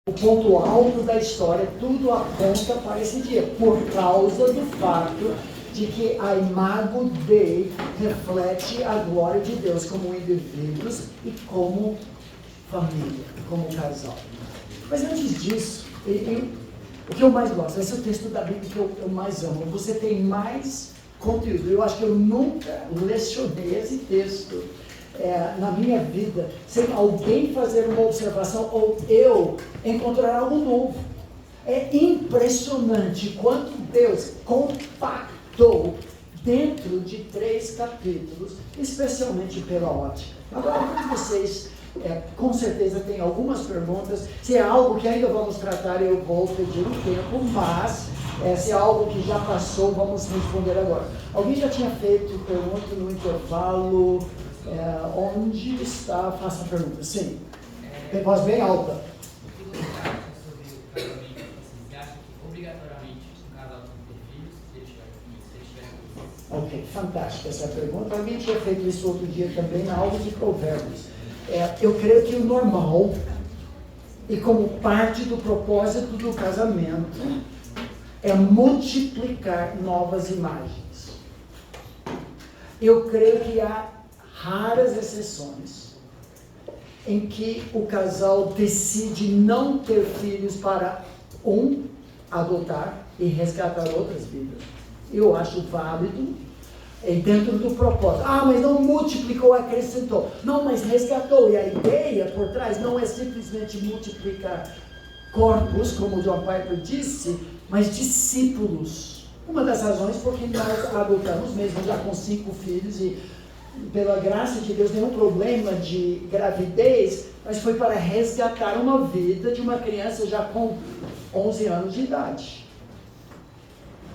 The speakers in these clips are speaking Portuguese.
O ponto alto da história, tudo aponta para esse dia, por causa do fato de que a imago Dei reflete a glória de Deus como indivíduos e como família, como casal. Mas antes disso, o que eu mais gosto, esse é o texto da Bíblia que eu mais amo. Você tem mais conteúdo. Eu acho que eu nunca lecionei esse texto na minha vida sem alguém fazer uma observação ou eu encontrar algo novo. É impressionante quanto Deus compactou dentro de 3 capítulos, especialmente pela ótica. Agora, para vocês, com certeza tem algumas perguntas. Se é algo que ainda vamos tratar, eu vou pedir um tempo, mas se é algo que já passou, vamos responder agora. Alguém já tinha feito pergunta no intervalo? Onde está? Faça a pergunta. Sim. Tem voz bem alta. Ok, fantástico essa pergunta. Alguém tinha feito isso outro dia também na aula de Provérbios. Eu creio que o normal, e como parte do propósito do casamento, é multiplicar novas imagens. Eu creio que há raras exceções em que o casal decide não ter filhos para adotar e resgatar outras vidas. Eu acho válido, dentro do propósito. Mas não multiplicou, acrescentou. Não, mas resgatou. E a ideia por trás não é simplesmente multiplicar corpos, como o John Piper disse, mas discípulos. Uma das razões porque nós adotamos mesmo já com 5 filhos e pela graça de Deus nenhum problema de gravidez, mas foi para resgatar uma vida de uma criança já com 11 anos de idade.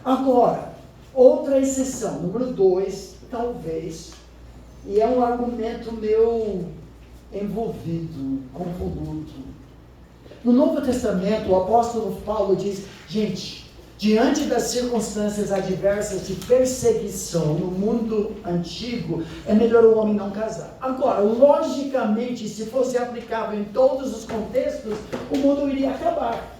Agora, outra exceção, número 2, talvez, e é um argumento meu envolvido, convoluto. No Novo Testamento, o apóstolo Paulo diz, gente, diante das circunstâncias adversas de perseguição no mundo antigo, é melhor o homem não casar. Agora, logicamente, se fosse aplicável em todos os contextos, o mundo iria acabar.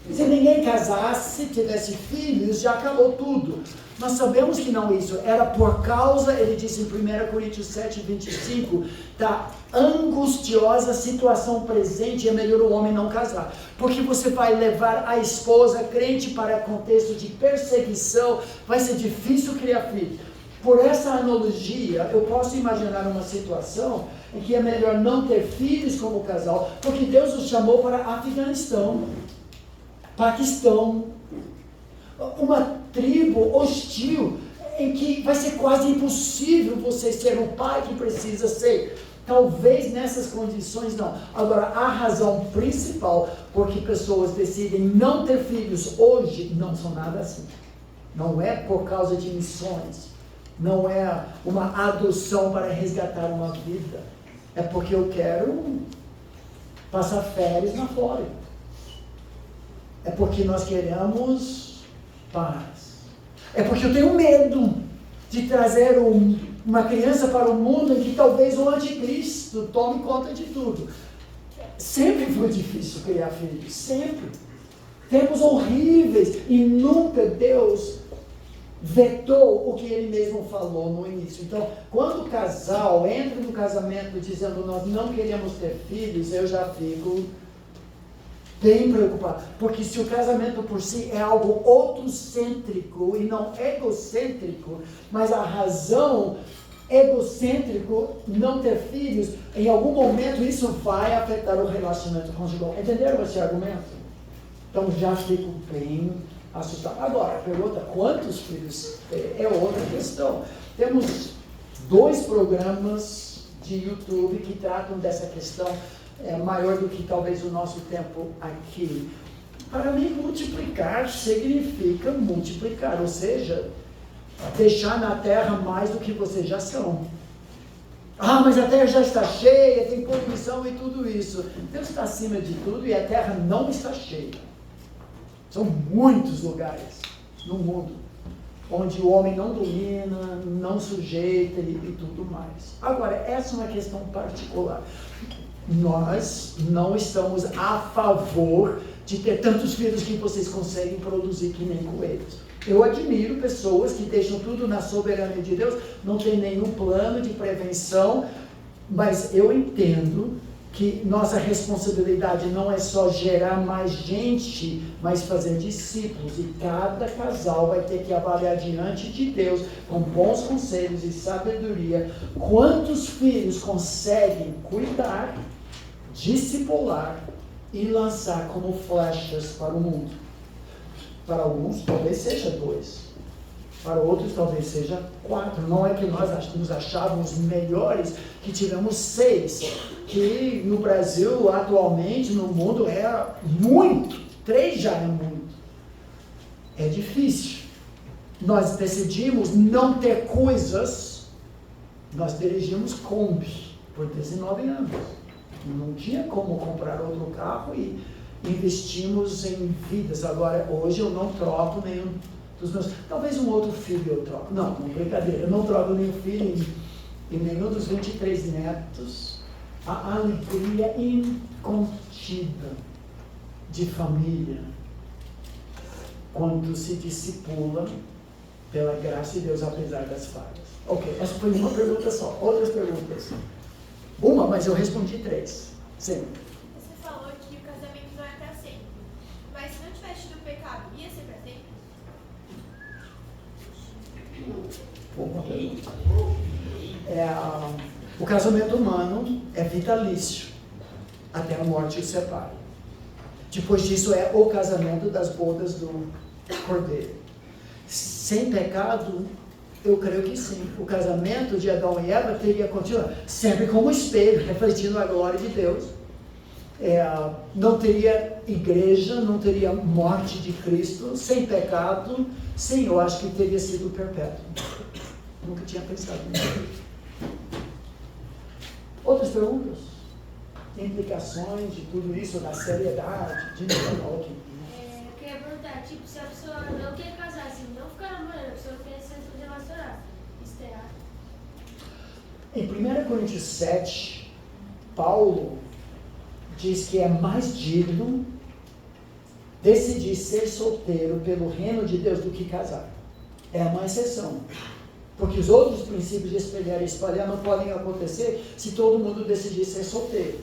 Se ninguém casasse, tivesse filhos, já acabou tudo. Nós sabemos que não isso. Era por causa, ele disse em 1 Coríntios 7, 25, da angustiosa situação presente, é melhor o homem não casar. Porque você vai levar a esposa crente para contexto de perseguição, vai ser difícil criar filhos. Por essa analogia, eu posso imaginar uma situação em que é melhor não ter filhos como casal, porque Deus os chamou para Afeganistão, Paquistão, uma tribo hostil, em que vai ser quase impossível você ser o pai que precisa ser. Talvez nessas condições não. Agora, a razão principal porque pessoas decidem não ter filhos hoje não são nada assim. Não é por causa de missões, não é uma adoção para resgatar uma vida. É porque eu quero passar férias na Flórida. É porque nós queremos paz. É porque eu tenho medo de trazer uma criança para o mundo em que talvez o anticristo tome conta de tudo. Sempre foi difícil criar filhos, sempre. Tempos horríveis e nunca Deus vetou o que ele mesmo falou no início. Então, quando o casal entra no casamento dizendo nós não queremos ter filhos, eu já fico bem preocupado, porque se o casamento por si é algo outrocêntrico e não egocêntrico, mas a razão egocêntrico não ter filhos, em algum momento isso vai afetar o relacionamento conjugal. Entenderam esse argumento? Então já fico bem assustado. Agora, a pergunta, quantos filhos? É outra questão. Temos 2 programas de YouTube que tratam dessa questão, maior do que talvez o nosso tempo aqui. Para mim, multiplicar significa multiplicar, ou seja, deixar na terra mais do que vocês já são. Mas a terra já está cheia, tem poluição e tudo isso. Deus está acima de tudo e a terra não está cheia. São muitos lugares no mundo onde o homem não domina, não sujeita e tudo mais. Agora, essa é uma questão particular. nós não estamos a favor de ter tantos filhos que vocês conseguem produzir que nem coelhos. Eu admiro pessoas que deixam tudo na soberania de Deus, não tem nenhum plano de prevenção, mas eu entendo que nossa responsabilidade não é só gerar mais gente, mas fazer discípulos. E cada casal vai ter que avaliar diante de Deus, com bons conselhos e sabedoria, quantos filhos conseguem cuidar, discipular e lançar como flechas para o mundo. Para alguns talvez seja 2. Para outros talvez seja 4. Não é que nós nos achávamos melhores, que tivemos 6. Que no Brasil, atualmente, no mundo, é muito. 3 já é muito. É difícil. Nós decidimos não ter coisas. Nós dirigimos Kombi por 19 anos. Não tinha como comprar outro carro e investimos em vidas. Agora, hoje eu não troco nenhum dos meus... Talvez um outro filho eu troco. Não, brincadeira. Eu não troco nenhum filho e nenhum dos 23 netos. A alegria incontida de família quando se discipula pela graça de Deus, apesar das falhas. Ok, essa foi uma pergunta só. Outras perguntas? Uma, mas eu respondi 3. Sim. Você falou que o casamento não é para sempre. Mas se não tivesse tido pecado, ia ser para sempre? Boa pergunta. O casamento humano é vitalício, até a morte o separe. Depois disso é o casamento das bodas do Cordeiro. Sem pecado, eu creio que sim. O casamento de Adão e Eva teria continuado sempre como espelho, refletindo a glória de Deus. Não teria igreja, não teria morte de Cristo, sem pecado. Sim, eu acho que teria sido perpétuo. Nunca tinha pensado nisso. Outras perguntas? Implicações de tudo isso, da seriedade, de eu queria perguntar, tipo, se a pessoa não quer casar, assim, não ficar namorando, a pessoa quer se relacionar, isso é errado? Em 1 Coríntios 7, Paulo diz que é mais digno decidir ser solteiro pelo reino de Deus do que casar. É uma exceção. Porque os outros princípios de espelhar e espalhar não podem acontecer se todo mundo decidir ser solteiro.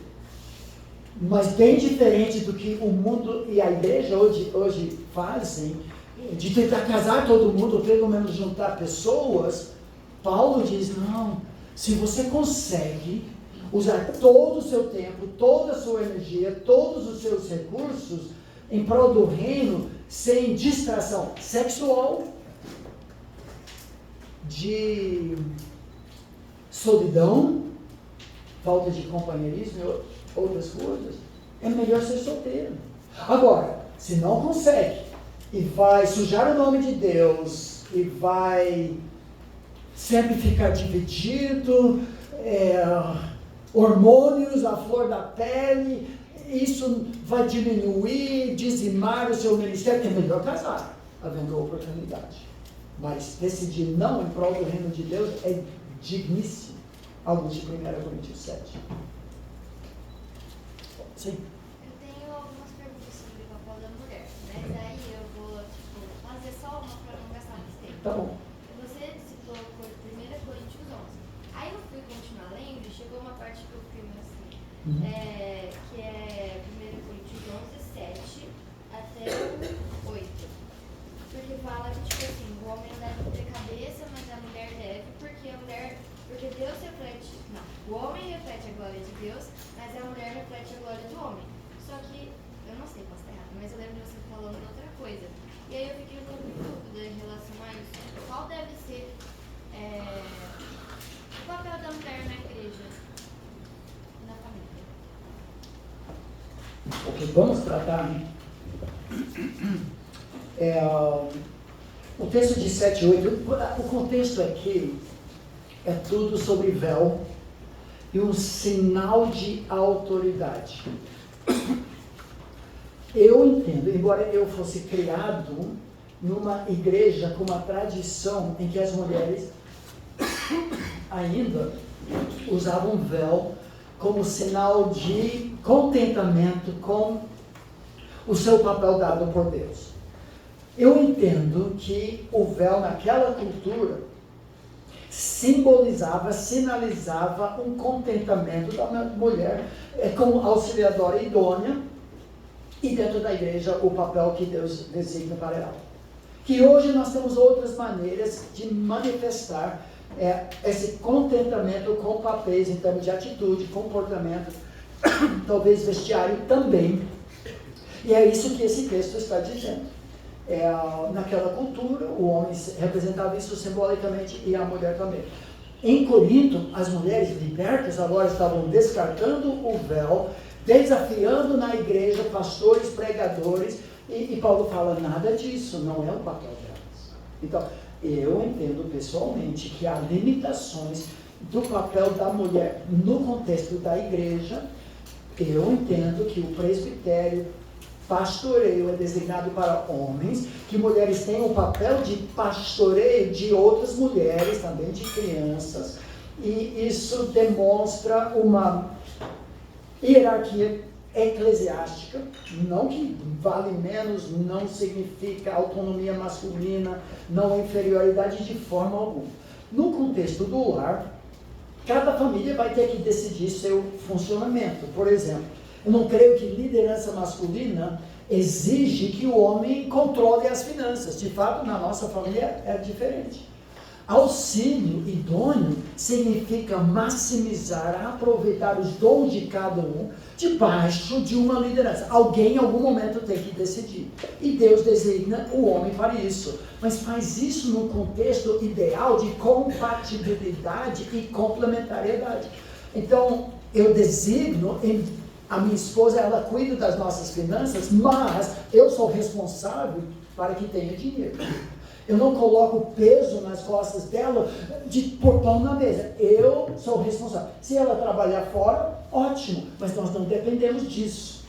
Mas bem diferente do que o mundo e a igreja hoje fazem, de tentar casar todo mundo, ou pelo menos juntar pessoas, Paulo diz, não, se você consegue usar todo o seu tempo, toda a sua energia, todos os seus recursos em prol do reino, sem distração sexual, de solidão, falta de companheirismo e outras coisas, é melhor ser solteiro. Agora, se não consegue e vai sujar o nome de Deus e vai sempre ficar dividido, hormônios à flor da pele, isso vai diminuir, dizimar o seu ministério, é melhor casar, havendo oportunidade. Mas decidir não em prol do reino de Deus é digníssimo. Algo de 1 Coríntios 7. Sim. Eu tenho algumas perguntas sobre o papel da mulher, mas aí eu vou fazer só uma para não gastar mais tempo. Tá bom. Você citou 1 Coríntios 11. Aí eu fui continuar lendo e chegou uma parte que eu fiquei meio assim, que é 1 Coríntios 11, 7 até o 8. Porque fala que, tipo assim, o homem não deve ter cabeça, mas a mulher deve, porque Deus reflete, não, o homem reflete a glória de Deus, mas a mulher reflete a glória do homem. Só que, eu não sei, posso estar errado, mas eu lembro de você falando outra coisa. E aí eu fiquei um pouco em dúvida em relação a isso. Qual deve ser o papel da mulher na igreja, na família? O que vamos tratar, o texto de 7 e 8, o contexto aqui é tudo sobre véu e um sinal de autoridade. Eu entendo, embora eu fosse criado numa igreja com uma tradição em que as mulheres ainda usavam véu como sinal de contentamento com o seu papel dado por Deus. Eu entendo que o véu naquela cultura simbolizava, sinalizava um contentamento da mulher como auxiliadora idônea e dentro da igreja o papel que Deus designa para ela. Que hoje nós temos outras maneiras de manifestar esse contentamento com papéis em termos de atitude, comportamento, talvez vestiário também. E é isso que esse texto está dizendo. Naquela cultura, o homem representava isso simbolicamente e a mulher também. Em Corinto, as mulheres libertas agora estavam descartando o véu, desafiando na igreja pastores, pregadores, e Paulo fala, nada disso, não é o papel delas. Então, eu entendo pessoalmente que há limitações do papel da mulher no contexto da igreja. Eu entendo que o presbitério, pastoreio é designado para homens, que mulheres têm o papel de pastoreio de outras mulheres, também de crianças, e isso demonstra uma hierarquia eclesiástica, não que vale menos, não significa autonomia masculina, não inferioridade de forma alguma. No contexto do lar, cada família vai ter que decidir seu funcionamento. Por exemplo, eu não creio que liderança masculina exige que o homem controle as finanças. De fato, na nossa família é diferente. Auxílio idôneo significa maximizar, aproveitar os dons de cada um debaixo de uma liderança. Alguém em algum momento tem que decidir. E Deus designa o homem para isso. Mas faz isso no contexto ideal de compatibilidade e complementariedade. Então, eu designo, a minha esposa, ela cuida das nossas finanças, mas eu sou responsável para que tenha dinheiro. Eu não coloco peso nas costas dela de pôr pão na mesa. Eu sou responsável. Se ela trabalhar fora, ótimo, mas nós não dependemos disso.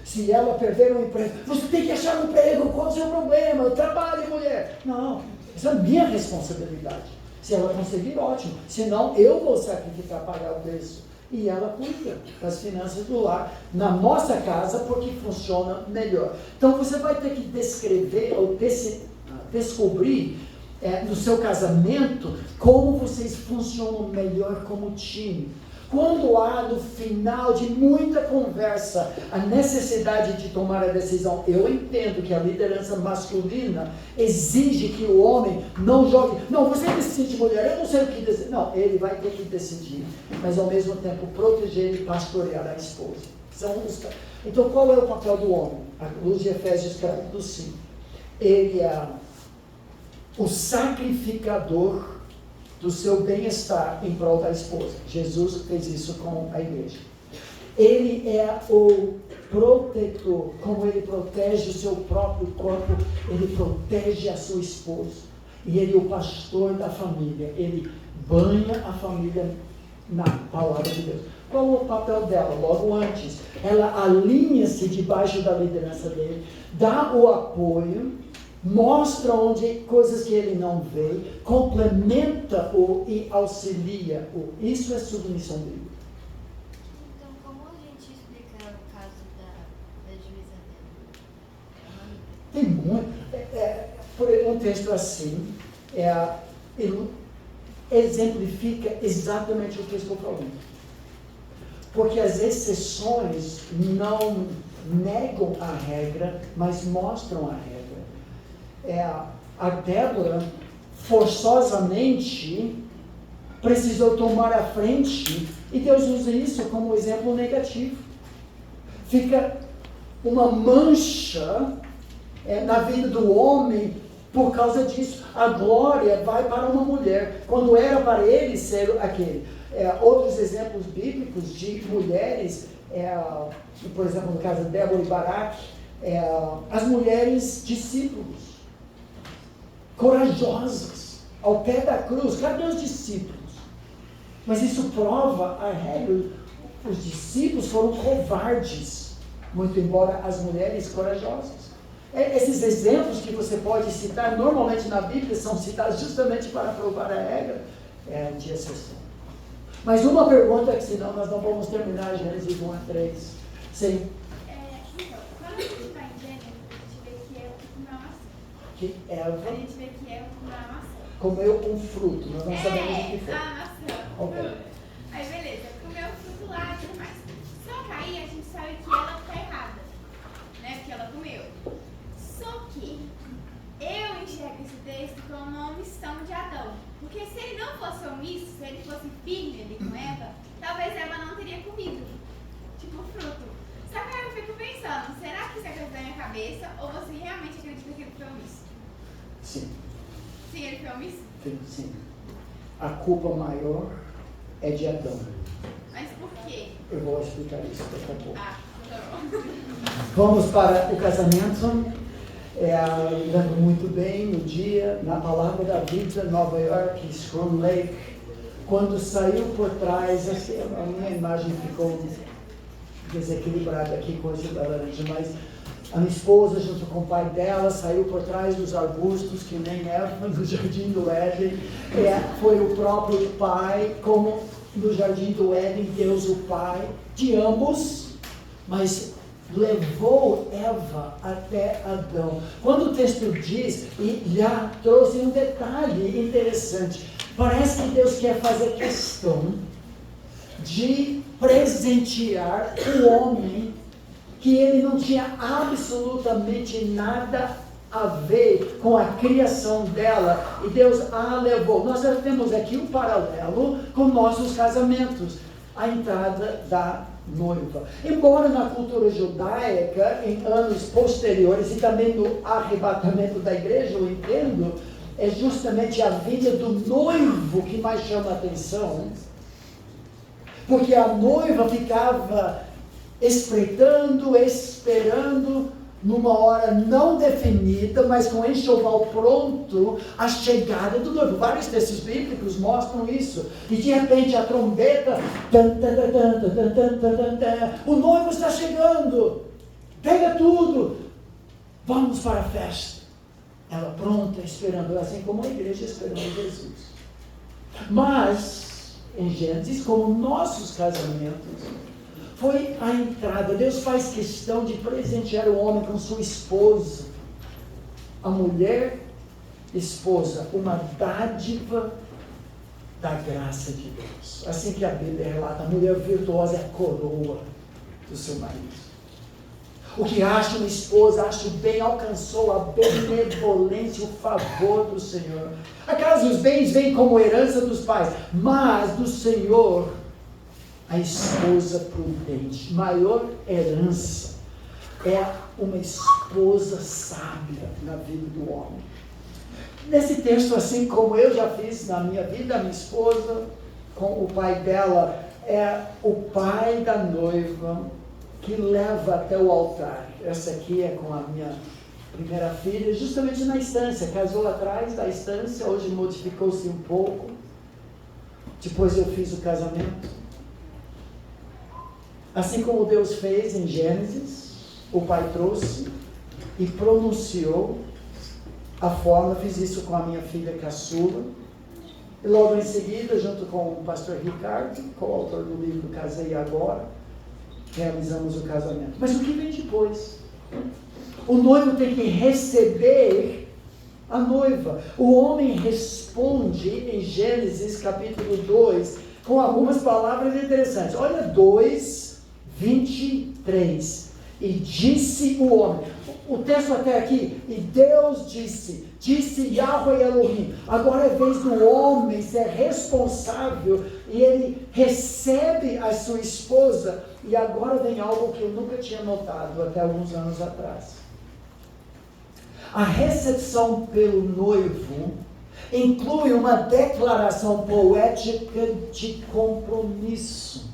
Se ela perder um emprego, você tem que achar um emprego, qual é o seu problema? Eu trabalho, mulher. Não, essa é a minha responsabilidade. Se ela conseguir, ótimo. Senão, eu vou sacrificar, pagar o preço. E ela cuida das finanças do lar na nossa casa, porque funciona melhor. Então, você vai ter que descrever ou descobrir no seu casamento como vocês funcionam melhor como time. Quando há no final de muita conversa a necessidade de tomar a decisão, eu entendo que a liderança masculina exige que o homem não jogue, não, você decide, mulher, eu não sei o que decidir. Não, ele vai ter que decidir, mas ao mesmo tempo proteger e pastorear a esposa. Então qual é o papel do homem? A luz de Efésios capítulo 5. Ele é o sacrificador do seu bem-estar em prol da esposa. Jesus fez isso com a igreja. Ele é o protetor, como ele protege o seu próprio corpo, ele protege a sua esposa. E ele é o pastor da família, ele banha a família na palavra de Deus. Qual é o papel dela? Logo antes, ela alinha-se debaixo da liderança dele, dá o apoio, mostra onde coisas que ele não vê, complementa-o e auxilia-o. Isso é submissão bíblica. Então, como a gente explica o caso da juíza dela? Tem muito. Por um texto assim, ele exemplifica exatamente o que eu estou falando. Porque as exceções não negam a regra, mas mostram a regra. A Débora forçosamente precisou tomar a frente e Deus usa isso como exemplo negativo. Fica uma mancha na vida do homem por causa disso. A glória vai para uma mulher, quando era para ele ser aquele. Outros exemplos bíblicos de mulheres, por exemplo, no caso de Débora e Baraque, as mulheres discípulos, corajosas, ao pé da cruz. Cadê os discípulos? Mas isso prova a regra. Os discípulos foram covardes, muito embora as mulheres corajosas. Esses exemplos que você pode citar, normalmente na Bíblia, são citados justamente para provar a regra de exceção. Mas uma pergunta, que senão nós não vamos terminar Gênesis 1 a 3. Sim. Então, quando a gente vai em Gênesis, a gente vê que Eva comeu uma maçã. Que Eva A gente vê que Eva comeu uma maçã. comeu um fruto, nós não sabemos o que foi. A maçã. Ok. Aí beleza, comeu o fruto lá e tudo mais. Só que aí a gente sabe que ela tá errada, né? Porque ela comeu. Só que eu enxergo esse texto como uma omissão de Adão. Porque se ele não fosse omisso, se ele fosse firme ali com Eva, talvez Eva não teria comido, tipo, fruto. Só que aí eu fico pensando, será que isso é coisa da minha cabeça ou você realmente acredita que ele foi omisso? Sim, Sim, ele foi omisso? sim. A culpa maior é de Adão. Mas por quê? Eu vou explicar isso daqui a pouco. Ah, tá bom. Vamos para o casamento. Lembro muito bem no dia, na palavra da vida, Nova York, Scrum Lake, quando saiu por trás, assim, a minha imagem ficou desequilibrada aqui com esse da laranja, mas a minha esposa, junto com o pai dela, saiu por trás dos arbustos, que nem Eva, no Jardim do Éden. Foi o próprio pai, como no Jardim do Éden, Deus o Pai, de ambos, mas levou Eva até Adão. Quando o texto diz, e já trouxe um detalhe interessante, parece que Deus quer fazer questão de presentear o homem, que ele não tinha absolutamente nada a ver com a criação dela, e Deus a levou. Nós já temos aqui um paralelo com nossos casamentos, a entrada da noiva. Embora na cultura judaica, em anos posteriores, e também no arrebatamento da igreja, eu entendo, é justamente a vinda do noivo que mais chama a atenção, porque a noiva ficava espreitando, esperando, numa hora não definida, mas com enxoval pronto, a chegada do noivo. Vários textos bíblicos mostram isso. E de repente a trombeta, o noivo está chegando, pega tudo, vamos para a festa. Ela pronta, esperando, assim como a igreja esperando Jesus. Mas, em Gênesis, como nossos casamentos, foi a entrada. Deus faz questão de presentear o homem com sua esposa. A mulher, esposa, uma dádiva da graça de Deus. Assim que a Bíblia relata, a mulher virtuosa é a coroa do seu marido. O que acha uma esposa, acha o bem, alcançou a benevolência, o favor do Senhor. Acaso os bens vêm como herança dos pais, mas do Senhor a esposa prudente. Maior herança é uma esposa sábia na vida do homem. Nesse texto, assim como eu já fiz na minha vida, a minha esposa, com o pai dela, é o pai da noiva que leva até o altar. Essa aqui é com a minha primeira filha, justamente na estância, casou atrás da estância, hoje modificou-se um pouco. Depois eu fiz o casamento. Assim como Deus fez em Gênesis, o pai trouxe e pronunciou a forma, fiz isso com a minha filha caçula, e logo em seguida, junto com o pastor Ricardo, coautor do livro Casei Agora, realizamos o casamento. Mas o que vem depois? O noivo tem que receber a noiva. O homem responde em Gênesis capítulo 2, com algumas palavras interessantes. Olha 2:23. E disse o homem. O texto até aqui, e Deus disse Yahweh Elohim. Agora é vez do homem ser responsável, e ele recebe a sua esposa, e agora vem algo que eu nunca tinha notado até alguns anos atrás. A recepção pelo noivo inclui uma declaração poética de compromisso,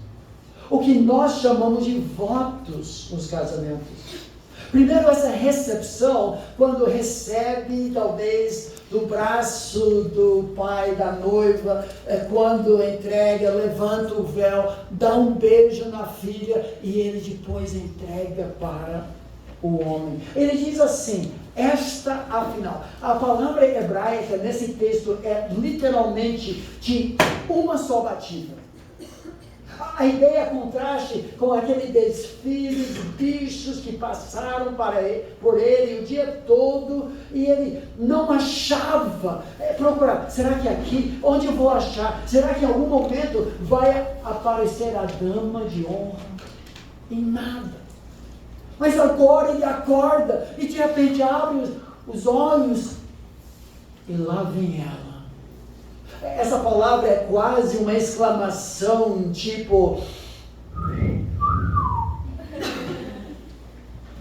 o que nós chamamos de votos nos casamentos. Primeiro, essa recepção, quando recebe, talvez, do braço do pai da noiva, quando entrega, levanta o véu, dá um beijo na filha, e ele depois entrega para o homem. Ele diz assim, esta afinal, a palavra hebraica nesse texto é literalmente de uma só batida. A ideia contraste com aquele desfile de bichos que passaram por ele o dia todo e ele não achava, procurar, será que aqui, onde eu vou achar? Será que em algum momento vai aparecer a dama de honra? E nada. Mas agora ele acorda e de repente abre os olhos e lá vem ela. Essa palavra é quase uma exclamação, tipo...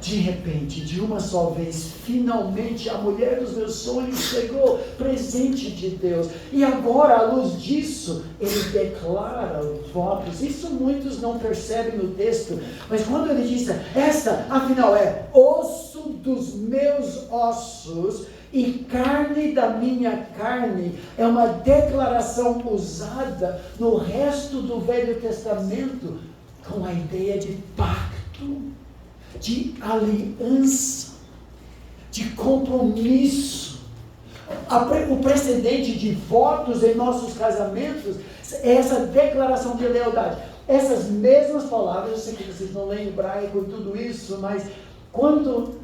De repente, de uma só vez, finalmente a mulher dos meus sonhos chegou, presente de Deus. E agora, à luz disso, ele declara votos. Isso muitos não percebem no texto, mas quando ele diz, esta, afinal, é osso dos meus ossos e carne da minha carne, é uma declaração usada no resto do Velho Testamento com a ideia de pacto, de aliança, de compromisso. O precedente de votos em nossos casamentos é essa declaração de lealdade. Essas mesmas palavras, eu sei que vocês não leem hebraico e tudo isso, mas quando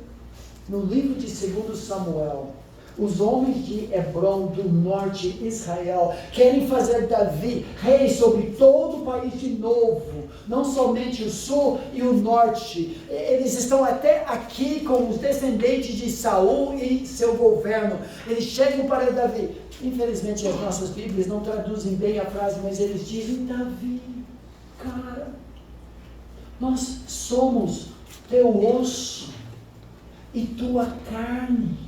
no livro de 2 Samuel, os homens de Hebron, do norte de Israel, querem fazer Davi rei sobre todo o país de novo, não somente o sul e o norte. Eles estão até aqui com os descendentes de Saul e seu governo. Eles chegam para Davi. Infelizmente as nossas Bíblias não traduzem bem a frase, mas eles dizem, Davi, cara, nós somos teu osso e tua carne.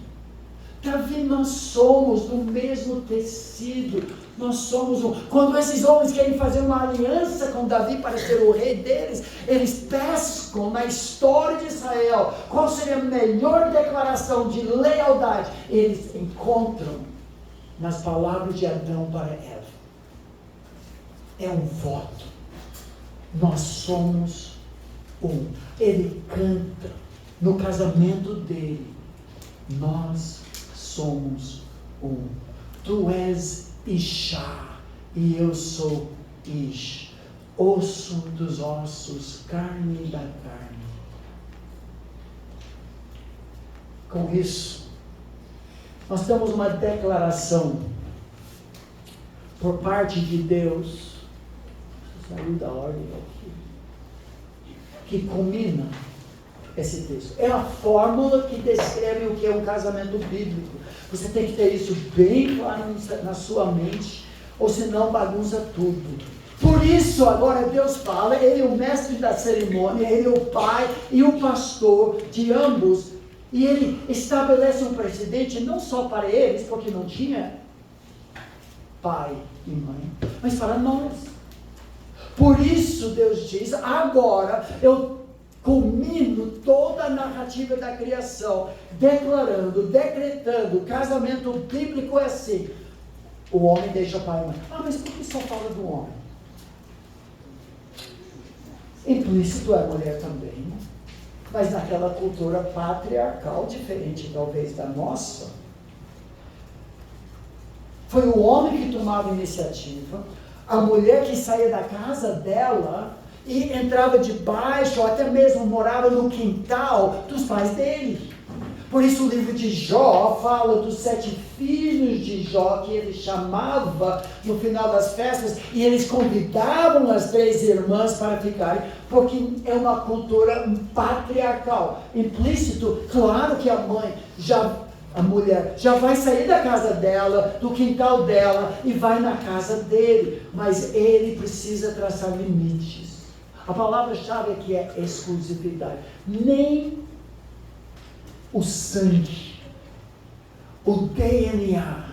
Davi, nós somos do mesmo tecido, nós somos um. Quando esses homens querem fazer uma aliança com Davi para ser o rei deles, eles pescam na história de Israel qual seria a melhor declaração de lealdade. Eles encontram nas palavras de Adão para Eva. É um voto. Nós somos um. Ele canta no casamento dele. Nós somos um. Tu és Ishá e eu sou Ish. Osso dos ossos, carne da carne. Com isso, nós temos uma declaração por parte de Deus. Saiu da ordem aqui. Que culmina esse texto. É a fórmula que descreve o que é um casamento bíblico. Você tem que ter isso bem claro na sua mente, ou senão bagunça tudo. Por isso agora Deus fala, Ele é o mestre da cerimônia, Ele é o pai e o pastor de ambos, e Ele estabelece um precedente não só para eles, porque não tinha pai e mãe, mas para nós. Por isso Deus diz, agora eu culmino toda a narrativa da criação, declarando, decretando, o casamento bíblico é assim, o homem deixa o pai e mãe. Mas por que só fala do homem? Implícito é a mulher também, né? Mas naquela cultura patriarcal, diferente talvez da nossa, foi o homem que tomava a iniciativa, a mulher que saía da casa dela e entrava debaixo, ou até mesmo morava no quintal dos pais dele. Por isso o livro de Jó fala dos 7 filhos de Jó, que ele chamava no final das festas, e eles convidavam as 3 irmãs para ficarem, porque é uma cultura patriarcal. Implícito, claro que a mulher já vai sair da casa dela, do quintal dela, e vai na casa dele, mas ele precisa traçar limites. A palavra-chave aqui é exclusividade. Nem o sangue, o DNA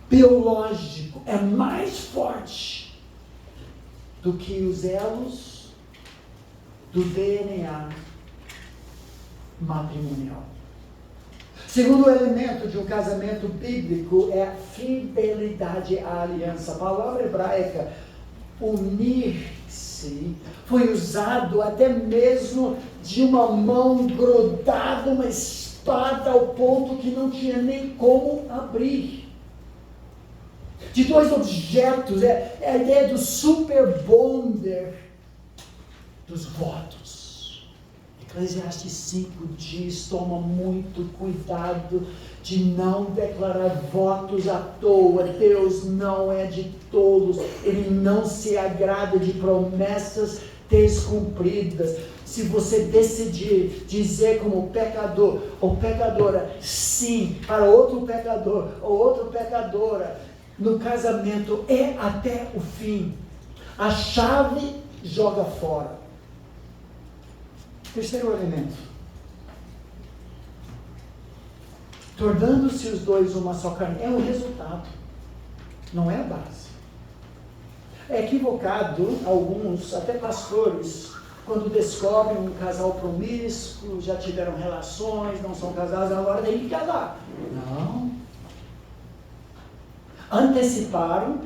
biológico é mais forte do que os elos do DNA matrimonial. Segundo elemento de um casamento bíblico é a fidelidade à aliança. A palavra hebraica unir-se foi usado até mesmo de uma mão grudada, uma espada ao ponto que não tinha nem como abrir. de dois objetos, é a ideia do super bonder dos votos. Eclesiastes 5 diz, toma muito cuidado de não declarar votos à toa. Deus não é de tolos, Ele não se agrada de promessas descumpridas. Se você decidir dizer como pecador ou pecadora sim para outro pecador ou outra pecadora no casamento, é até o fim. A chave joga fora. Terceiro elemento: tornando-se os dois uma só carne. É o resultado, não é a base. É equivocado alguns, até pastores, quando descobrem um casal promíscuo, já tiveram relações, não são casados, agora tem que casar. Não. Anteciparam,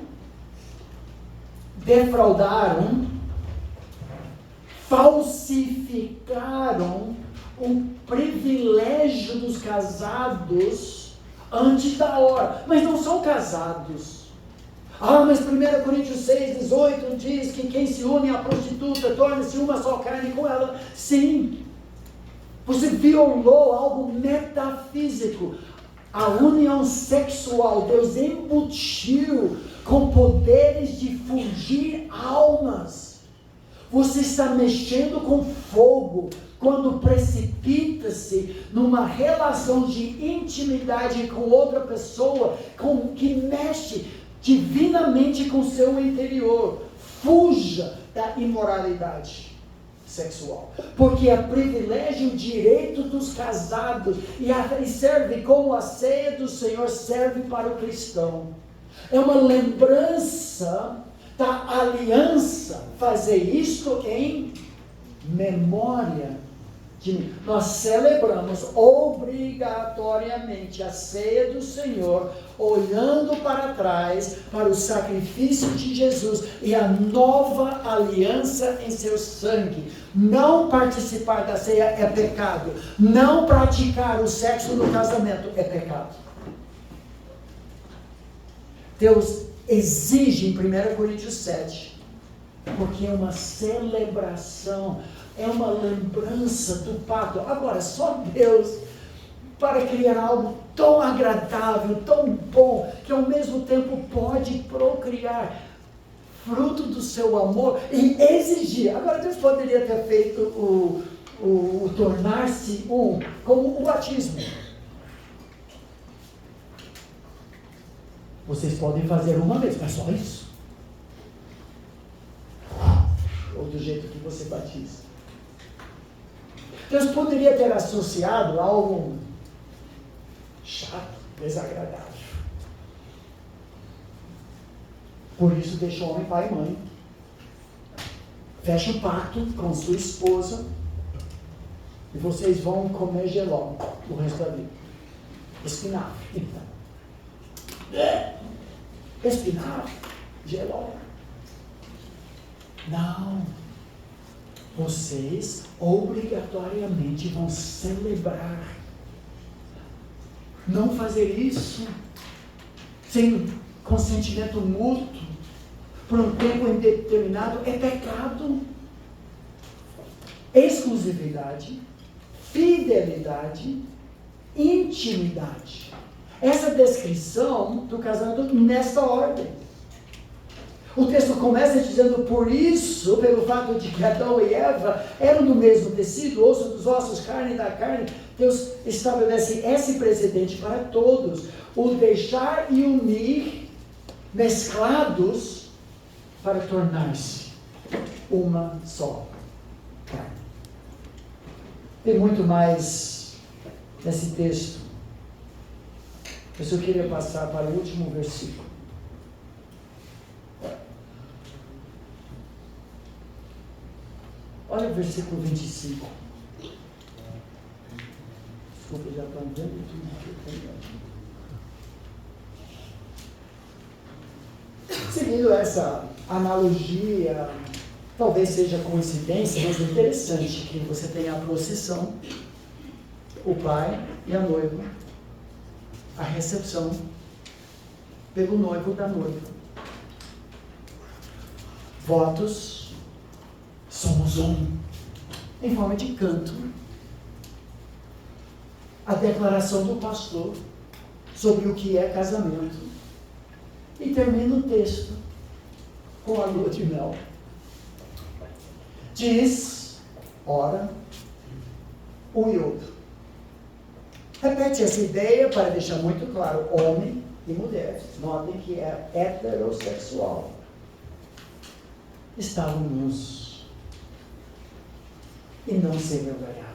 defraudaram, falsificaram o privilégio dos casados antes da hora, mas não são casados. Mas 1 Coríntios 6,18 diz que quem se une à prostituta torna-se uma só carne com ela. Sim, você violou algo metafísico. A união sexual, Deus embutiu com poderes de fugir almas. Você está mexendo com fogo quando precipita-se numa relação de intimidade com outra pessoa que mexe divinamente com o seu interior. Fuja da imoralidade sexual, porque é privilégio e direito dos casados, e serve como a ceia do Senhor serve para o cristão. É uma lembrança da aliança, fazer isto em memória de mim. Nós celebramos obrigatoriamente a ceia do Senhor, olhando para trás, para o sacrifício de Jesus e a nova aliança em seu sangue. Não participar da ceia é pecado. Não praticar o sexo no casamento é pecado. Deus exige em 1 Coríntios 7, porque é uma celebração, é uma lembrança do pacto. Agora, só Deus, para criar algo tão agradável, tão bom, que ao mesmo tempo pode procriar fruto do seu amor e exigir. Agora, Deus poderia ter feito o tornar-se um, como o batismo. Vocês podem fazer uma vez, mas só isso. Ou do jeito que você batiza. Deus poderia ter associado algo chato, desagradável. Por isso deixa o homem pai e mãe. Fecha o pacto com sua esposa. E vocês vão comer geló o resto da vida. Espinafre. Espinafre. Geló. Não. Vocês obrigatoriamente vão celebrar. Não fazer isso sem consentimento mútuo por um tempo indeterminado é pecado. Exclusividade, fidelidade, intimidade. Essa descrição do casamento nessa ordem. O texto começa dizendo, por isso, pelo fato de que Adão e Eva eram do mesmo tecido, osso dos ossos, carne da carne, Deus estabelece esse precedente para todos. O deixar e unir, mesclados, para tornar-se uma só carne. Tem muito mais nesse texto. Eu só queria passar para o último versículo. Olha o versículo 25. Desculpa, já estou vendo tudo aqui. Seguindo essa analogia, talvez seja coincidência, mas é interessante que você tenha a procissão, o pai e a noiva, a recepção, pelo noivo da noiva. Votos, somos um, em forma de canto. A declaração do pastor sobre o que é casamento. E termina o texto com a lua de mel. Diz, ora, um e outro. Repete essa ideia para deixar muito claro, homem e mulher. Notem que é heterossexual. Estavam nus e não se envergonhavam.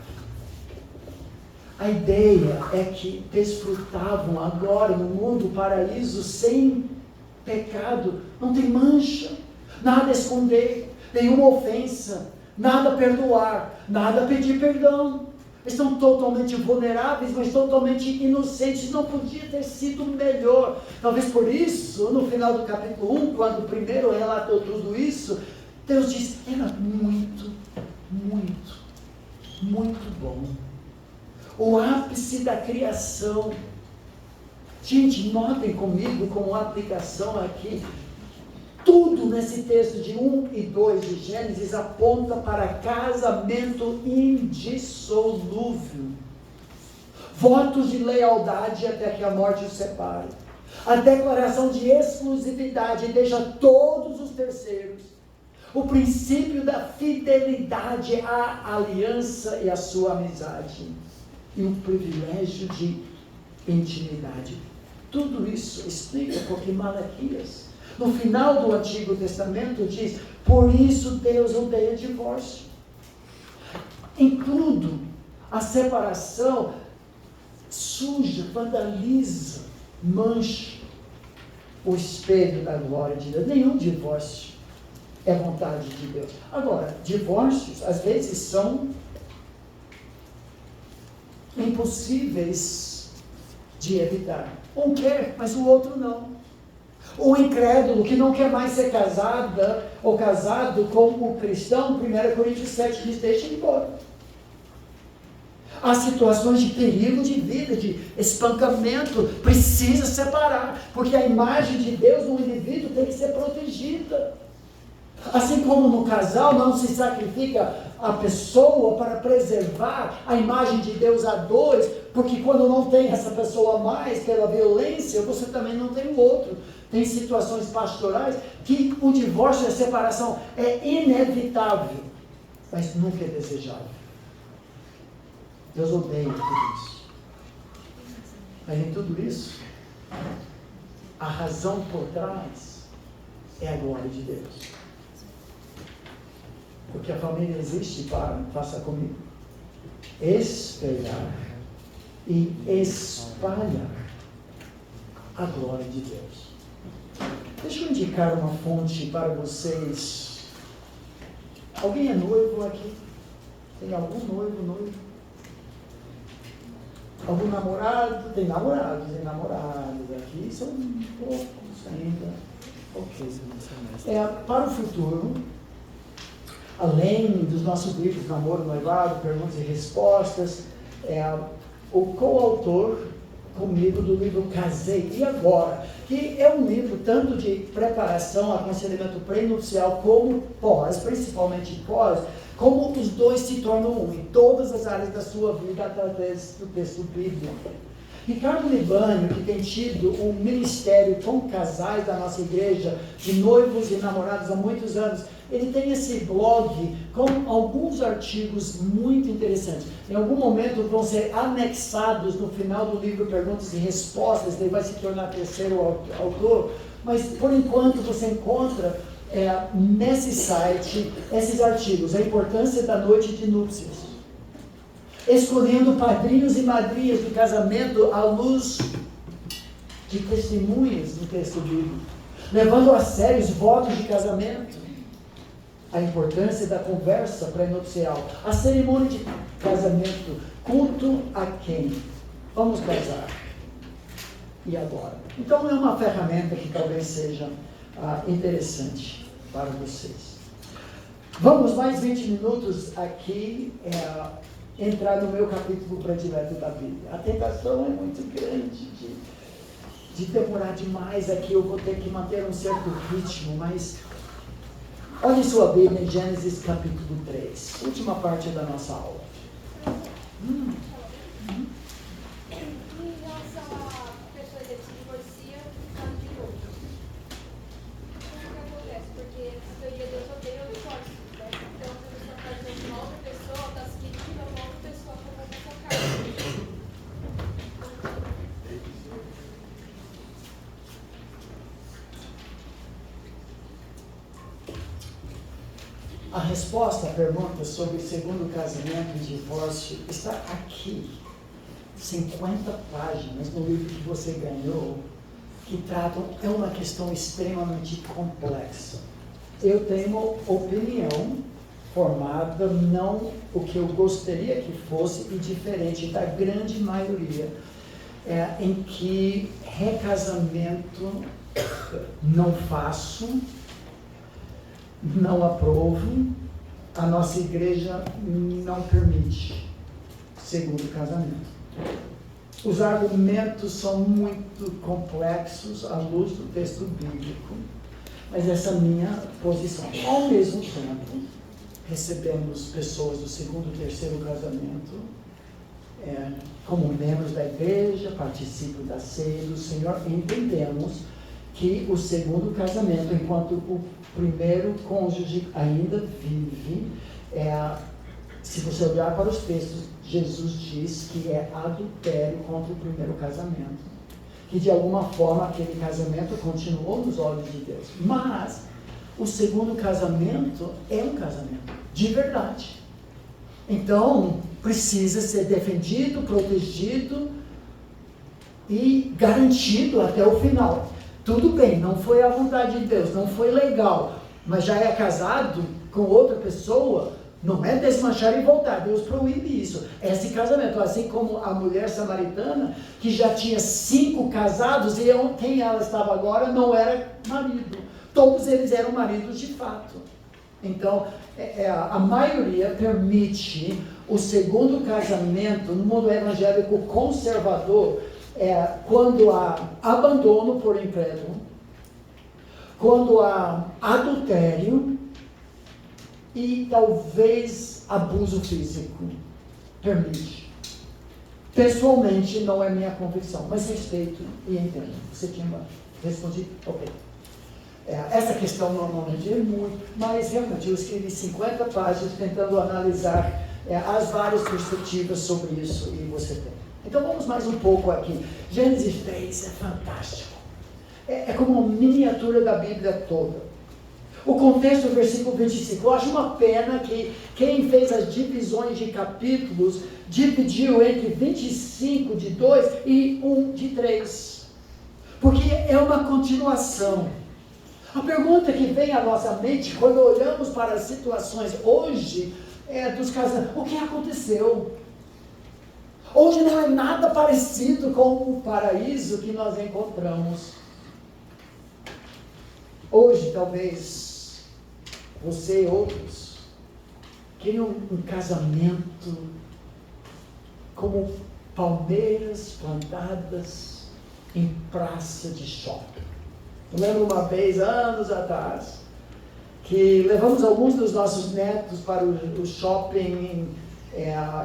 A ideia é que desfrutavam agora no mundo paraíso sem pecado, não tem mancha, nada a esconder, nenhuma ofensa, nada a perdoar, nada a pedir perdão. Estão totalmente vulneráveis, mas totalmente inocentes. Não podia ter sido melhor. Talvez por isso, no final do capítulo 1, quando primeiro relatou tudo isso, Deus diz, era muito, muito, muito bom. O ápice da criação. Gente, notem comigo como aplicação aqui. Tudo nesse texto de 1 e 2 de Gênesis aponta para casamento indissolúvel. Votos de lealdade até que a morte os separe. A declaração de exclusividade deixa todos os terceiros. O princípio da fidelidade à aliança e à sua amizade. E o privilégio de intimidade. Tudo isso explica porque Malaquias, no final do Antigo Testamento, diz, por isso Deus odeia divórcio. Em tudo, a separação suja, vandaliza, mancha o espelho da glória de Deus. Nenhum divórcio é vontade de Deus. Agora, divórcios, às vezes, são impossíveis de evitar. Um quer, mas o outro não. O incrédulo que não quer mais ser casada ou casado com o cristão, 1 Coríntios 7 diz, deixa ele embora. Há situações de perigo de vida, de espancamento, precisa separar, porque a imagem de Deus no indivíduo tem que ser protegida. Assim como no casal não se sacrifica a pessoa para preservar a imagem de Deus a dois, porque quando não tem essa pessoa mais pela violência, você também não tem o outro. Tem situações pastorais que o divórcio e a separação é inevitável, mas nunca é desejável. Deus odeia tudo isso. Mas em tudo isso, a razão por trás é a glória de Deus. Porque a família existe para, faça comigo, espelhar e espalhar a glória de Deus. Deixa eu indicar uma fonte para vocês. Alguém é noivo aqui? Tem algum noivo? Algum namorado? Tem namorados e namoradas aqui, são poucos ainda. Ok. Para o futuro, além dos nossos livros, Namoro, Noivado, Perguntas e Respostas, o coautor comigo do livro Casei e Agora, que é um livro tanto de preparação, aconselhamento pré-nupcial, como pós, principalmente pós, como os dois se tornam um, em todas as áreas da sua vida, através do texto bíblico. Ricardo Libânio, que tem tido um ministério com casais da nossa igreja, de noivos e namorados há muitos anos, ele tem esse blog com alguns artigos muito interessantes. Em algum momento vão ser anexados no final do livro Perguntas e Respostas, ele vai se tornar terceiro autor, mas por enquanto você encontra nesse site esses artigos, a importância da noite de núpcias, escolhendo padrinhos e madrinhas do casamento à luz de testemunhas do texto bíblico, levando a sério os votos de casamento, a importância da conversa pré-nupcial, a cerimônia de casamento, culto a quem vamos casar e agora. Então é uma ferramenta que talvez seja interessante para vocês. Vamos mais 20 minutos aqui entrar no meu capítulo predileto da Bíblia. A tentação é muito grande de de demorar demais aqui, eu vou ter que manter um certo ritmo, mas olhe sua Bíblia em Gênesis capítulo 3, última parte da nossa aula. Em relação a pessoa que se divorcia por causa de outro, o que acontece? Porque a teoria Deus odeia o divórcio, certo? Então, se você está fazendo uma outra pessoa, está seguindo que uma outra pessoa como a sua carne. A resposta à pergunta sobre segundo casamento e divórcio está aqui. 50 páginas no livro que você ganhou, que tratam, é uma questão extremamente complexa. Eu tenho uma opinião formada, não o que eu gostaria que fosse, e diferente da grande maioria, em que recasamento não faço, não aprovo, a nossa igreja não permite segundo casamento. Os argumentos são muito complexos à luz do texto bíblico, mas essa é a minha posição. Ao mesmo tempo, recebemos pessoas do segundo e terceiro casamento como membros da igreja, participam da ceia do Senhor, e entendemos que o segundo casamento, enquanto o primeiro cônjuge ainda vive, se você olhar para os textos, Jesus diz que é adultério contra o primeiro casamento, que de alguma forma aquele casamento continuou nos olhos de Deus, mas o segundo casamento é um casamento de verdade, então precisa ser defendido, protegido e garantido até o final. Tudo bem, não foi a vontade de Deus, não foi legal, mas já é casado com outra pessoa, não é desmanchar e voltar. Deus proíbe isso. Esse casamento, assim como a mulher samaritana, que já tinha 5 casados, e quem ela estava agora não era marido. Todos eles eram maridos de fato. Então, a maioria permite o segundo casamento no mundo evangélico conservador, quando há abandono por incrédulo, quando há adultério e talvez abuso físico. Permite. Pessoalmente não é minha convicção, mas respeito e entendo. Você tinha respondido? Ok. Essa questão normalmente é muito, mas realmente eu escrevi 50 páginas tentando analisar as várias perspectivas sobre isso, e você tem. Então vamos mais um pouco aqui. Gênesis 3 é fantástico. É como uma miniatura da Bíblia toda. O contexto do versículo 25. Eu acho uma pena que quem fez as divisões de capítulos dividiu entre 25 de 2 e 1 de 3. Porque é uma continuação. A pergunta que vem à nossa mente quando olhamos para as situações hoje dos casamentos: o que aconteceu? Hoje não é nada parecido com o paraíso que nós encontramos. Hoje, talvez, você e outros queriam um casamento como palmeiras plantadas em praça de shopping. Eu lembro uma vez, anos atrás, que levamos alguns dos nossos netos para o shopping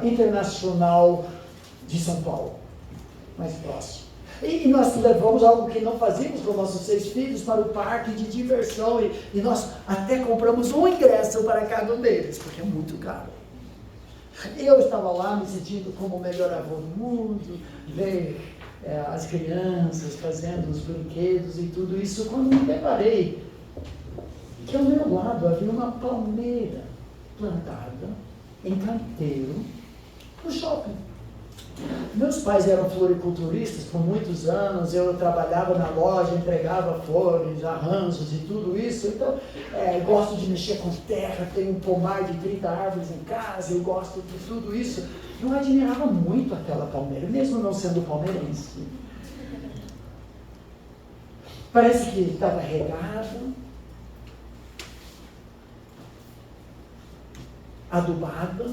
internacional de São Paulo, mais próximo. E nós levamos algo que não fazíamos com nossos 6 filhos para o parque de diversão, e nós até compramos um ingresso para cada um deles, porque é muito caro. Eu estava lá me sentindo como o melhor avô do mundo, ver as crianças fazendo os brinquedos e tudo isso, quando me deparei que ao meu lado havia uma palmeira plantada em canteiro no shopping. Meus pais eram floriculturistas por muitos anos, eu trabalhava na loja, entregava flores, arranjos e tudo isso, então gosto de mexer com terra, tenho um pomar de 30 árvores em casa, eu gosto de tudo isso. Eu admirava muito aquela palmeira, mesmo não sendo palmeirense. Parece que estava regada, adubada,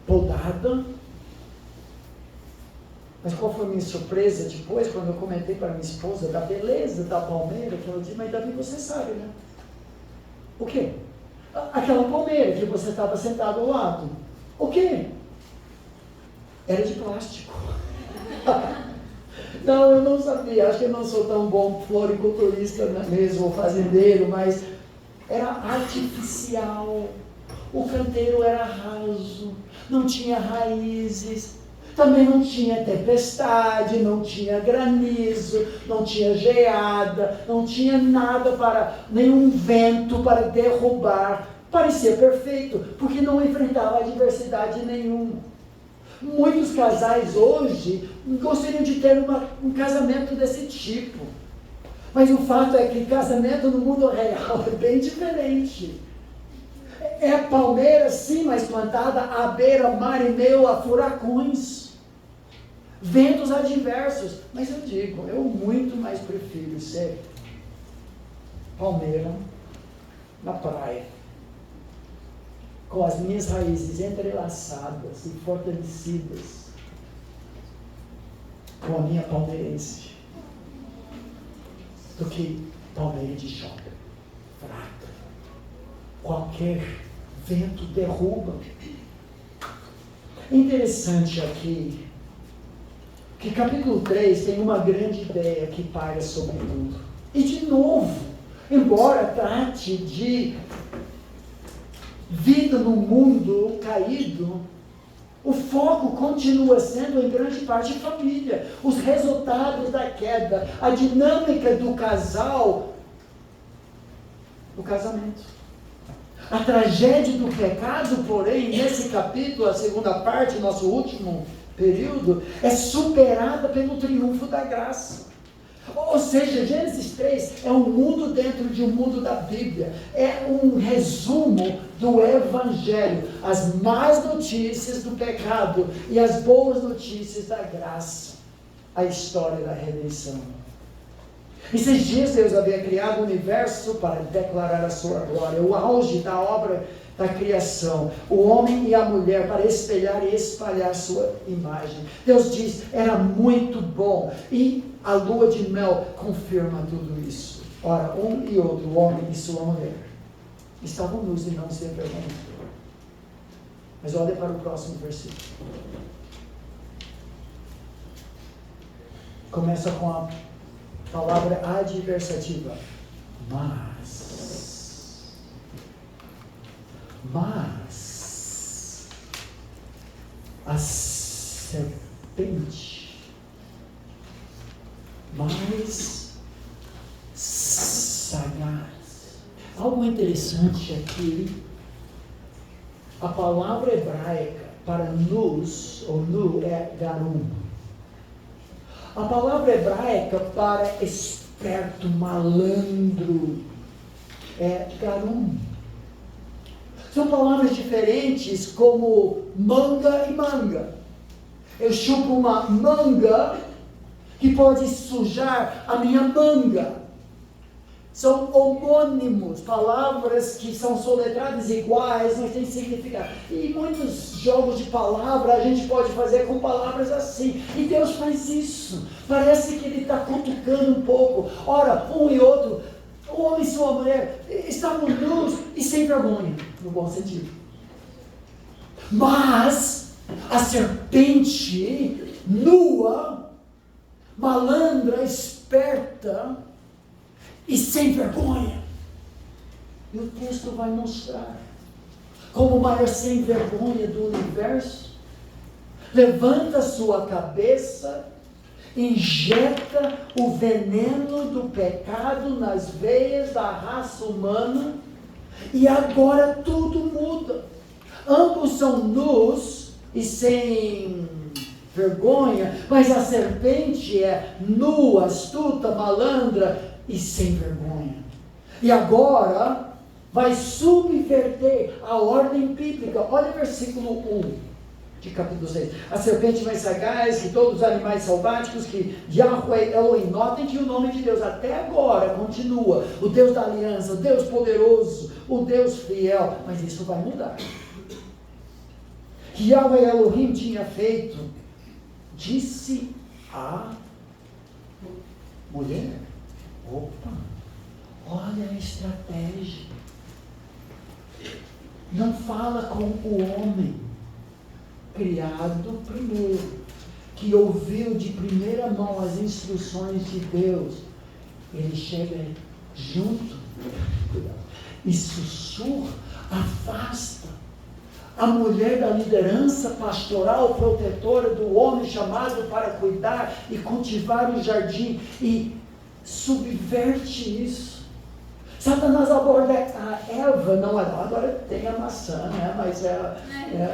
podada, Mas qual foi a minha surpresa depois, quando eu comentei para minha esposa da beleza da palmeira, que ela disse, mas Davi, você sabe, né? O quê? Aquela palmeira que você estava sentado ao lado. O quê? Era de plástico. Não, eu não sabia. Acho que eu não sou tão bom floriculturista mesmo, ou fazendeiro, mas era artificial. O canteiro era raso, não tinha raízes, também não tinha tempestade, não tinha granizo, não tinha geada, não tinha nada nenhum vento para derrubar. Parecia perfeito, porque não enfrentava adversidade nenhuma. Muitos casais hoje gostariam de ter um casamento desse tipo. Mas o fato é que casamento no mundo real é bem diferente. É a palmeira, sim, mas plantada à beira-mar e meio a furacões. Ventos adversos. Mas eu digo, eu muito mais prefiro ser palmeira na praia, com as minhas raízes entrelaçadas e fortalecidas, com a minha palmeirense, do que palmeira de shopping, fraca. Qualquer vento derruba. Interessante aqui, que capítulo 3 tem uma grande ideia que paira sobre tudo. E de novo, embora trate de vida no mundo caído, o foco continua sendo em grande parte família, os resultados da queda, a dinâmica do casal, do casamento. A tragédia do pecado, porém, nesse capítulo, a segunda parte, nosso último período, é superada pelo triunfo da graça. Ou seja, Gênesis 3 é um mundo dentro de um mundo da Bíblia. É um resumo do Evangelho. As más notícias do pecado e as boas notícias da graça. A história da redenção. Em 6 dias Deus havia criado o universo para declarar a sua glória. O auge da obra da criação. O homem e a mulher para espelhar e espalhar sua imagem. Deus diz, era muito bom. E a lua de mel confirma tudo isso. Ora, um e outro, o homem e sua mulher, estavam nus e não se envergonharam. Mas olha para o próximo versículo. Começa com a palavra adversativa. Mas a serpente mais sagaz. Algo interessante aqui, a palavra hebraica para nus, ou nu, é garum. A palavra hebraica para esperto, malandro, é garum. São palavras diferentes como manga e manga. Eu chupo uma manga que pode sujar a minha manga. São homônimos, palavras que são soletradas iguais, mas têm significado. E muitos jogos de palavra a gente pode fazer com palavras assim. E Deus faz isso. Parece que Ele está cutucando um pouco. Ora, um e outro, o homem e sua mulher estavam nus e sem vergonha, no bom sentido. Mas a serpente nua, malandra, esperta e sem vergonha. E o texto vai mostrar como o maior sem vergonha do universo levanta sua cabeça, injeta o veneno do pecado nas veias da raça humana e agora tudo muda. Ambos são nus e sem vergonha, mas a serpente é nua, astuta, malandra e sem vergonha. E agora vai subverter a ordem bíblica. Olha o versículo 1 de capítulo 6. A serpente mais sagaz que todos os animais selváticos que Yahweh Elohim. Notem que o nome de Deus até agora continua. O Deus da aliança, o Deus poderoso, o Deus fiel. Mas isso vai mudar. Que Yahweh Elohim tinha feito disse a mulher. Opa, olha a estratégia. Não fala com o homem criado primeiro, que ouviu de primeira mão as instruções de Deus. Ele chega junto e sussurra, afasta a mulher da liderança pastoral, protetora do homem chamado para cuidar e cultivar o jardim, e subverte isso. Satanás aborda a Eva, não, agora tem a maçã, né? Mas é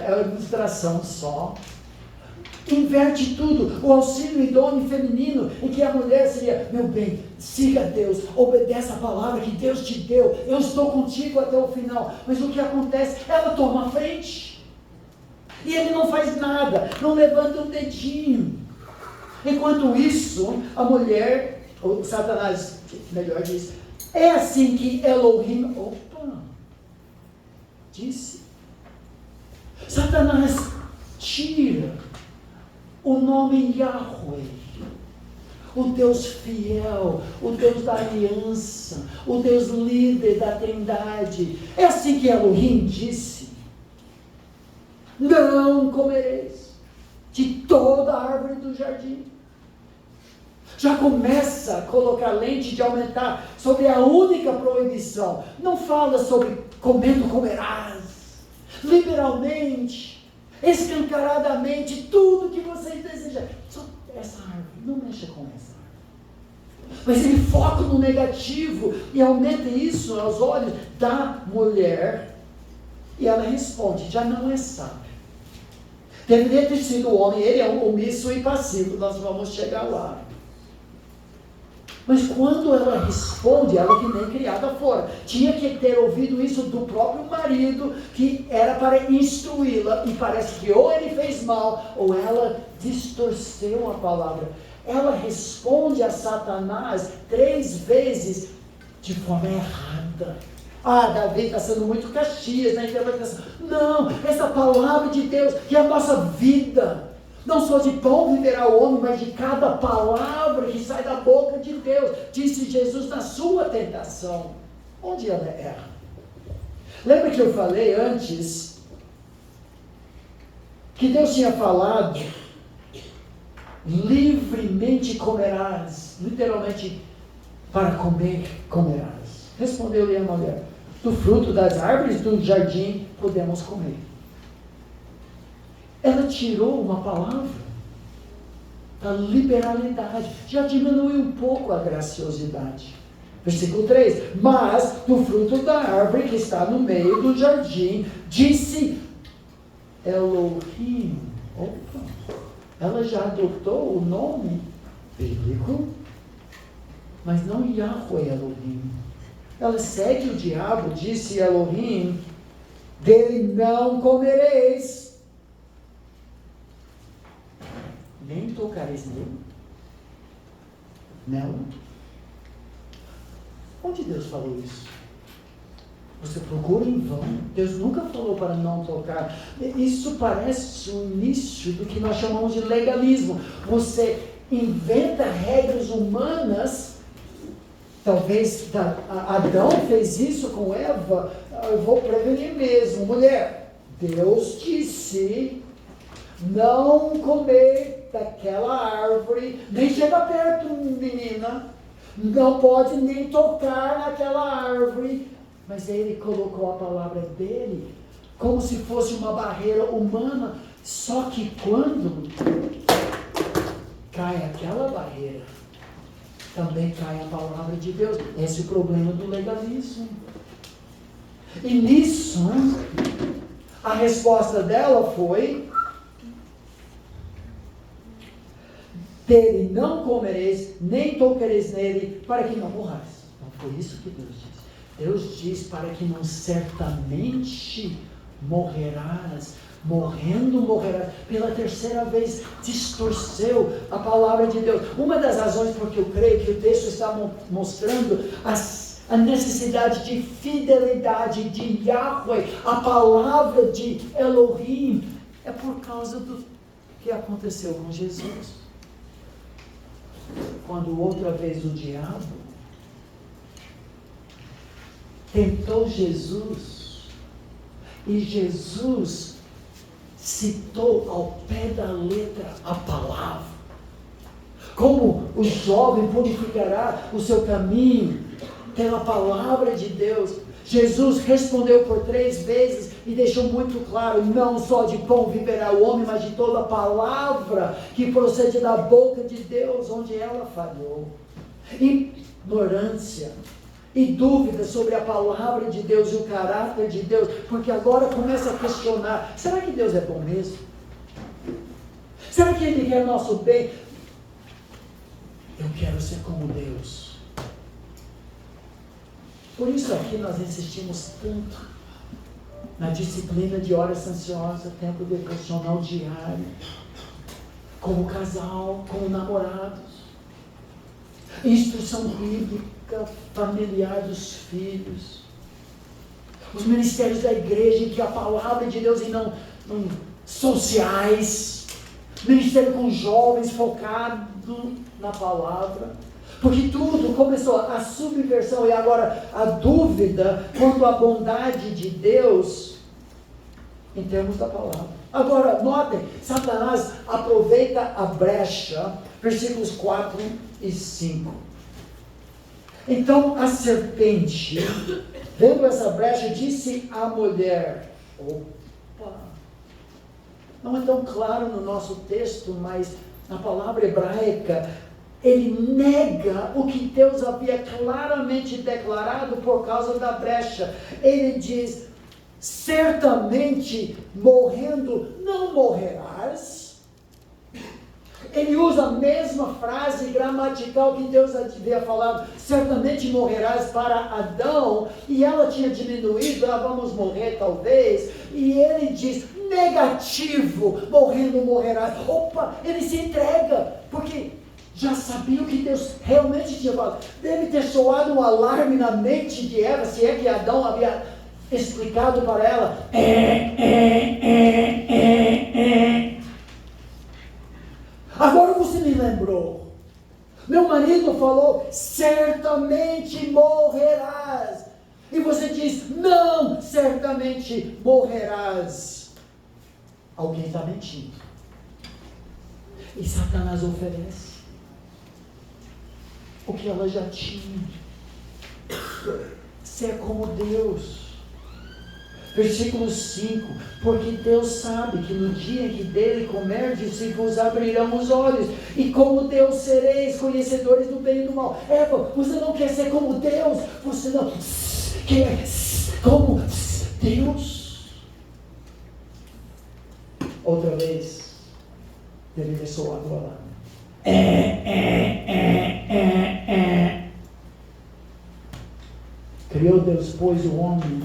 uma ilustração só. Inverte tudo, o auxílio idôneo feminino, em que a mulher seria, meu bem, siga Deus, obedeça a palavra que Deus te deu, eu estou contigo até o final. Mas o que acontece? Ela toma a frente, e ele não faz nada, não levanta um dedinho. Enquanto isso, a mulher, ou Satanás, melhor diz, é assim que Elohim, disse. Satanás tira o nome Yahweh, o Deus fiel, o Deus da aliança, o Deus líder da Trindade. É assim que Elohim disse: não comereis de toda a árvore do jardim. Já começa a colocar lente de aumentar sobre a única proibição. Não fala sobre comendo comerás, liberalmente, escancaradamente, tudo que vocês desejam. Só essa árvore, não mexa com essa árvore. Mas ele foca no negativo e aumenta isso aos olhos da mulher. E ela responde, já não é sábio. Deveria ter sido o homem, ele é um omisso e passivo, nós vamos chegar lá. Mas quando ela responde, ela que nem criada fora, tinha que ter ouvido isso do próprio marido, que era para instruí-la, e parece que ou ele fez mal, ou ela distorceu a palavra. Ela responde a Satanás 3 vezes de forma errada. Davi está sendo muito Caxias na interpretação. Não, essa palavra de Deus, que é a nossa vida. Não só de pão viverá o homem, mas de cada palavra que sai da boca de Deus, disse Jesus na sua tentação. Onde ela erra? Lembra que eu falei antes que Deus tinha falado, livremente comerás, literalmente, para comer, comerás. Respondeu-lhe a mulher, do fruto das árvores do jardim podemos comer. Ela tirou uma palavra da liberalidade, já diminuiu um pouco a graciosidade. Versículo 3, mas do fruto da árvore que está no meio do jardim, disse Elohim. Ela já adotou o nome bíblico, mas não Yahweh Elohim. Ela segue o diabo, disse Elohim, dele não comereis, nem tocareis nele. Nela. Onde Deus falou isso? Você procura em vão. Deus nunca falou para não tocar. Isso parece o início do que nós chamamos de legalismo. Você inventa regras humanas. Talvez Adão fez isso com Eva. Eu vou prevenir mesmo. Mulher, Deus disse não comer daquela árvore. Nem chega perto, menina. Não pode nem tocar naquela árvore. Mas ele colocou a palavra dele como se fosse uma barreira humana. Só que quando cai aquela barreira, também cai a palavra de Deus. Esse é o problema do legalismo. E nisso, a resposta dela foi: dele não comereis, nem tocareis nele, para que não morrais. Não foi isso que Deus disse. Deus diz para que não certamente morrerás. Morrendo morrerás. Pela terceira vez distorceu a palavra de Deus. Uma das razões porque eu creio que o texto está mostrando a necessidade de fidelidade de Yahweh, a palavra de Elohim, é por causa do que aconteceu com Jesus. Quando outra vez o diabo tentou Jesus, e Jesus citou ao pé da letra a palavra. Como o jovem purificará o seu caminho pela palavra de Deus. Jesus respondeu por 3 vezes e deixou muito claro: não só de pão viverá o homem, mas de toda a palavra que procede da boca de Deus. Onde ela falhou, ignorância e dúvida sobre a palavra de Deus e o caráter de Deus, porque agora começa a questionar: será que Deus é bom mesmo? Será que Ele quer o nosso bem? Eu quero ser como Deus. Por isso aqui nós insistimos tanto na disciplina de horas ansiosas, tempo devocional diário, como casal, como namorados, instrução bíblica familiar dos filhos, os ministérios da igreja em que a palavra de Deus e não sociais, ministério com jovens focado na palavra. Porque tudo começou, a subversão e agora a dúvida quanto à bondade de Deus em termos da palavra. Agora, notem, Satanás aproveita a brecha, versículos 4 e 5. Então a serpente, vendo essa brecha, disse à mulher: opa, não é tão claro no nosso texto, mas na palavra hebraica, ele nega o que Deus havia claramente declarado por causa da brecha. Ele diz: certamente morrendo não morrerás. Ele usa a mesma frase gramatical que Deus havia falado: certamente morrerás, para Adão, e ela tinha diminuído: vamos morrer talvez, e ele diz negativo: morrendo morrerás. Opa, ele se entrega, porque já sabia o que Deus realmente tinha falado. Deve ter soado um alarme na mente de Eva, se é que Adão havia explicado para ela. Agora você me lembrou. Meu marido falou: certamente morrerás. E você diz: não, certamente morrerás. Alguém está mentindo. E Satanás oferece o que ela já tinha. Ser como Deus. Versículo 5: porque Deus sabe que no dia em que dele comerdes, se vos abrirão os olhos, e como Deus sereis conhecedores do bem e do mal. Eva, você não quer ser como Deus, você não quer como Deus. Outra vez, deveria soar do alarme. Criou Deus, pois, o homem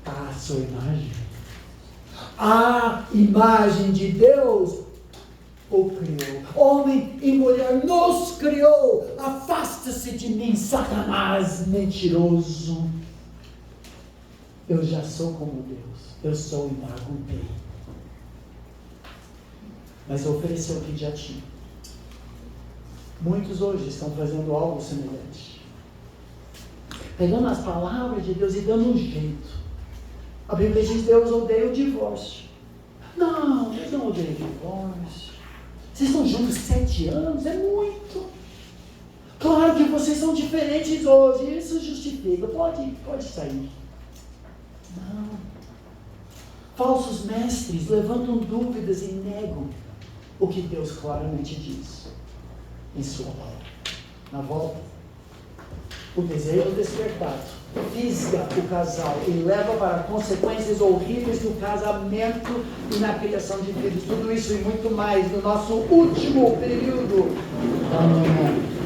à sua imagem. A imagem de Deus o criou. Homem e mulher nos criou. Afasta-se de mim, Satanás mentiroso. Eu já sou como Deus. Eu sou imago Dei. Mas ofereceu o que já tinha. Muitos hoje estão fazendo algo semelhante, pegando as palavras de Deus e dando um jeito. A Bíblia diz: Deus odeia o divórcio. Não, Deus não odeia o divórcio. Vocês estão juntos 7 anos, é muito. Claro que vocês são diferentes hoje, isso justifica, pode sair. Não. Falsos mestres levantam dúvidas e negam o que Deus claramente diz em sua palavra. Na volta, o desejo despertado fisga o casal e leva para consequências horríveis no casamento e na criação de filhos. Tudo isso e muito mais no nosso último período da manhã.